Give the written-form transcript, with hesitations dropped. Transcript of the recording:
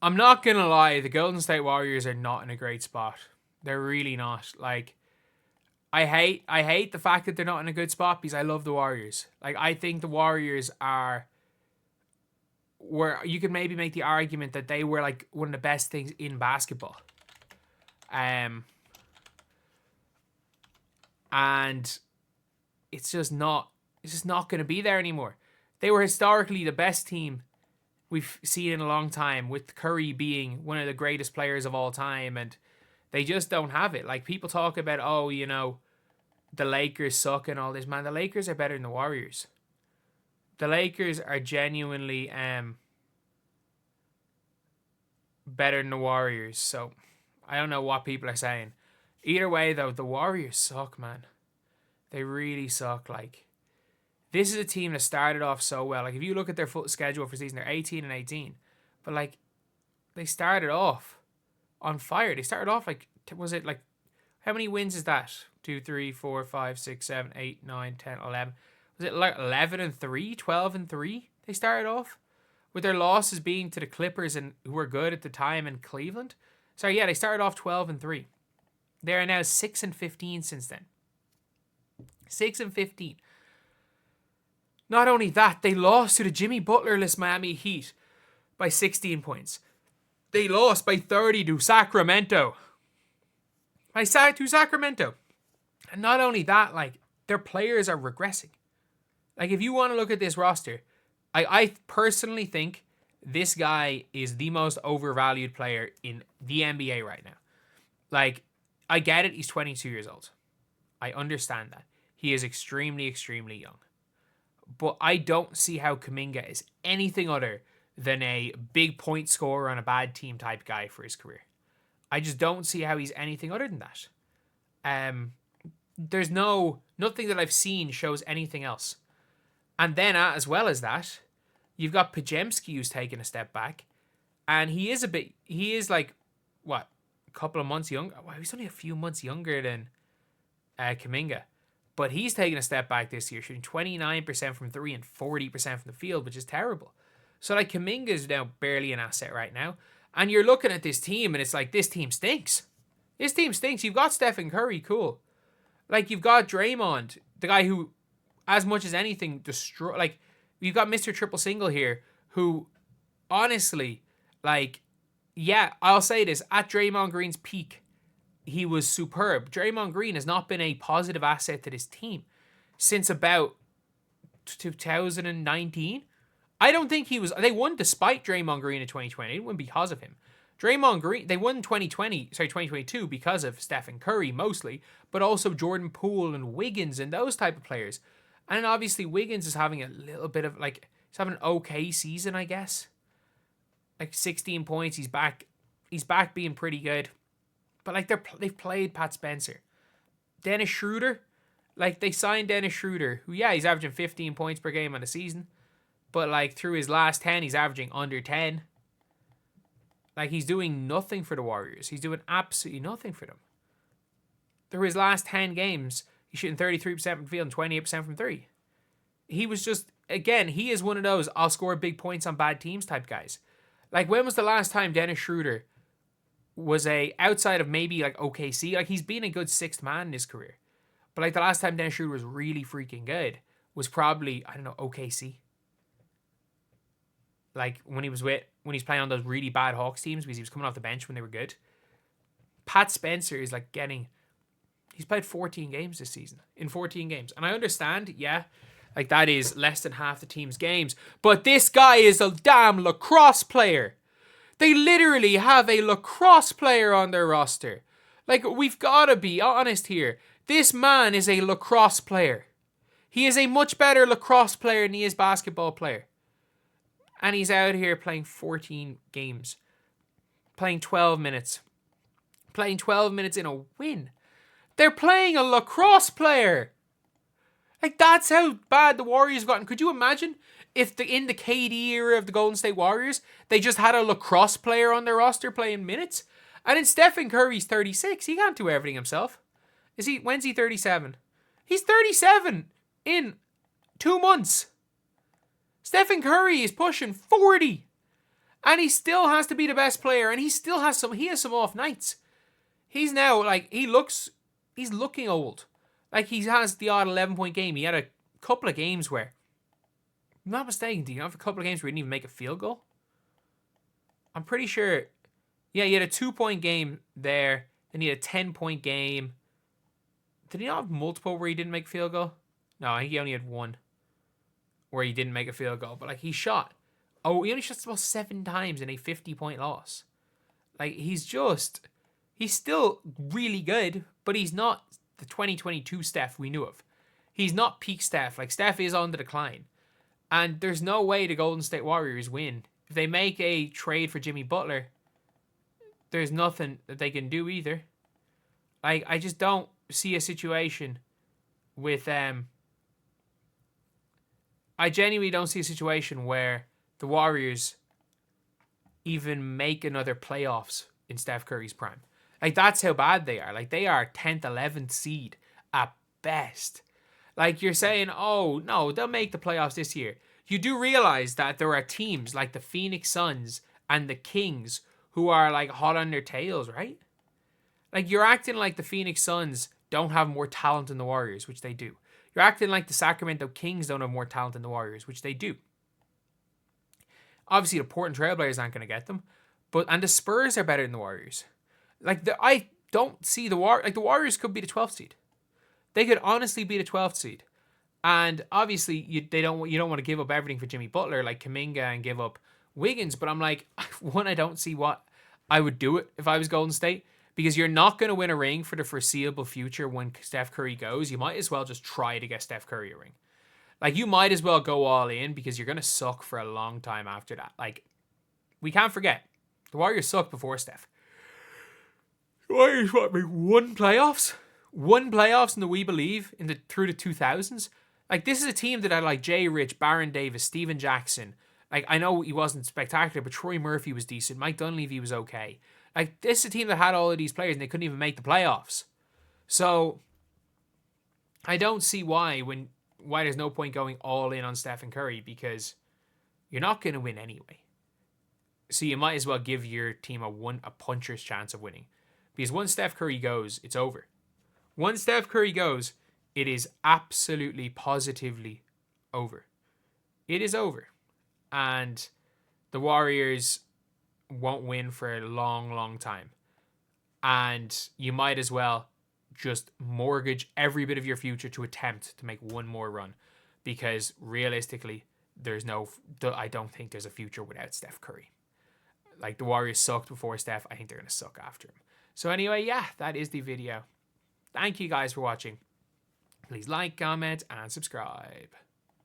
I'm not going to lie. The Golden State Warriors are not in a great spot. They're really not. Like, I hate the fact that they're not in a good spot because I love the Warriors. Like, I think the Warriors are where you could maybe make the argument that they were like one of the best things in basketball. And it's just not going to be there anymore. They were historically the best team we've seen in a long time, with Curry being one of the greatest players of all time, and they just don't have it. Like, people talk about, oh, you know, the Lakers suck and all this. Man, the Lakers are better than the Warriors. The Lakers are genuinely better than the Warriors. So I don't know what people are saying. Either way, though, the Warriors suck, man. They really suck. Like, this is a team that started off so well. Like, if you look at their full schedule for season, they're 18-18. But, like, they started off on fire. They started off, like, was it, like, how many wins is that? 2, 3, 4, 5, 6, 7, 8, 9, 10, 11. Was it, like, 11-3? 12-3? They started off? With their losses being to the Clippers, and who were good at the time, in Cleveland. So, yeah, they started off 12-3. They are now 6-15 since then. 6-15. Not only that, they lost to the Jimmy Butler-less Miami Heat by 16 points. They lost by 30 to Sacramento. To Sacramento. And not only that, like, their players are regressing. Like, if you want to look at this roster, I personally think this guy is the most overvalued player in the NBA right now. Like, I get it, he's 22 years old. I understand that. He is extremely, extremely young. But I don't see how Kuminga is anything other than a big point scorer on a bad team type guy for his career. I just don't see how he's anything other than that. There's nothing that I've seen shows anything else. And then as well as that, you've got Pajemski, who's taken a step back. And he is like, what, a couple of months younger? Well, he's only a few months younger than Kuminga. But he's taken a step back this year, shooting 29% from 3 and 40% from the field, which is terrible. So, like, Kuminga is now barely an asset right now. And you're looking at this team, and it's like, this team stinks. This team stinks. You've got Stephen Curry, cool. Like, you've got Draymond, the guy who, as much as anything, like, you've got Mr. Triple Single here, who, honestly, like, yeah, I'll say this, at Draymond Green's peak, he was superb. Draymond Green has not been a positive asset to this team since about 2019. I don't think he was. They won despite Draymond Green in 2020. It wasn't because of him. Draymond Green, they won 2022 because of Stephen Curry mostly, but also Jordan Poole and Wiggins and those type of players. And then obviously Wiggins is having a little bit of, like, he's having an okay season, I guess. Like 16 points. He's back being pretty good. But, like, they've played Pat Spencer. Dennis Schroeder, like, they signed Dennis Schroeder, who, yeah, he's averaging 15 points per game on the season. But, like, through his last 10, he's averaging under 10. Like, he's doing nothing for the Warriors. He's doing absolutely nothing for them. Through his last 10 games, he's shooting 33% from the field and 28% from 3. He was just, again, he is one of those, I'll score big points on bad teams type guys. Like, when was the last time Dennis Schroeder was outside of maybe, like, OKC? Like, he's been a good sixth man in his career. But, like, the last time Dennis Schroeder was really freaking good was probably, I don't know, OKC. Like, when he's playing on those really bad Hawks teams because he was coming off the bench when they were good. Pat Spencer is, like, he's played 14 games this season. In 14 games. And I understand, yeah, like, that is less than half the team's games. But this guy is a damn lacrosse player. They literally have a lacrosse player on their roster. Like, we've got to be honest here. This man is a lacrosse player. He is a much better lacrosse player than he is basketball player. And he's out here playing 14 games. Playing 12 minutes. Playing 12 minutes in a win. They're playing a lacrosse player. Like, that's how bad the Warriors have gotten. Could you imagine if in the KD era of the Golden State Warriors, they just had a lacrosse player on their roster playing minutes? And then Stephen Curry's 36. He can't do everything himself. When's he 37? He's 37 in 2 months. Stephen Curry is pushing 40. And he still has to be the best player, and he has some off nights. He's now, like, he's looking old. Like, he has the odd 11-point game. He had a couple of games where, if I'm not mistaken, do you have a couple of games where he didn't even make a field goal? I'm pretty sure, yeah, he had a 2-point game there, and he had a 10-point game. Did he not have multiple where he didn't make a field goal? No, I think he only had one where he didn't make a field goal. But, like, he shot. Oh, he only shot about 7 times in a 50-point loss. Like, he's still really good, but he's not the 2022 Steph we knew of. He's not peak Steph. Like, Steph is on the decline. And there's no way the Golden State Warriors win. If they make a trade for Jimmy Butler, there's nothing that they can do either. Like, I just don't see a situation with I genuinely don't see a situation where the Warriors even make another playoffs in Steph Curry's prime. Like, that's how bad they are. Like, they are 10th, 11th seed at best. Like, you're saying, oh, no, they'll make the playoffs this year. You do realize that there are teams like the Phoenix Suns and the Kings who are, like, hot on their tails, right? Like, you're acting like the Phoenix Suns don't have more talent than the Warriors, which they do. You're acting like the Sacramento Kings don't have more talent than the Warriors, which they do. Obviously, the Portland Trailblazers aren't going to get them, and the Spurs are better than the Warriors. Like, I don't see the Warriors could be the 12th seed. They could honestly be the 12th seed. And obviously, you don't want to give up everything for Jimmy Butler, like Kuminga, and give up Wiggins. But I'm like, one, I don't see what I would do it if I was Golden State. Because you're not going to win a ring for the foreseeable future when Steph Curry goes. You might as well just try to get Steph Curry a ring. Like, you might as well go all in because you're going to suck for a long time after that. Like, we can't forget, the Warriors sucked before Steph. The Warriors, one playoffs? One playoffs in the We Believe through the 2000s? Like, this is a team that had, like, Jay Rich, Baron Davis, Steven Jackson. Like, I know he wasn't spectacular, but Troy Murphy was decent. Mike Dunleavy was okay. Like, this is a team that had all of these players and they couldn't even make the playoffs. So, I don't see why there's no point going all in on Stephen Curry, because you're not going to win anyway. So you might as well give your team a puncher's chance of winning. Because once Steph Curry goes, it's over. Once Steph Curry goes, it is absolutely, positively over. It is over. And the Warriors won't win for a long, long time. And you might as well just mortgage every bit of your future to attempt to make one more run. Because realistically, I don't think there's a future without Steph Curry. Like, the Warriors sucked before Steph. I think they're going to suck after him. So anyway, yeah, that is the video. Thank you guys for watching. Please like, comment, and subscribe.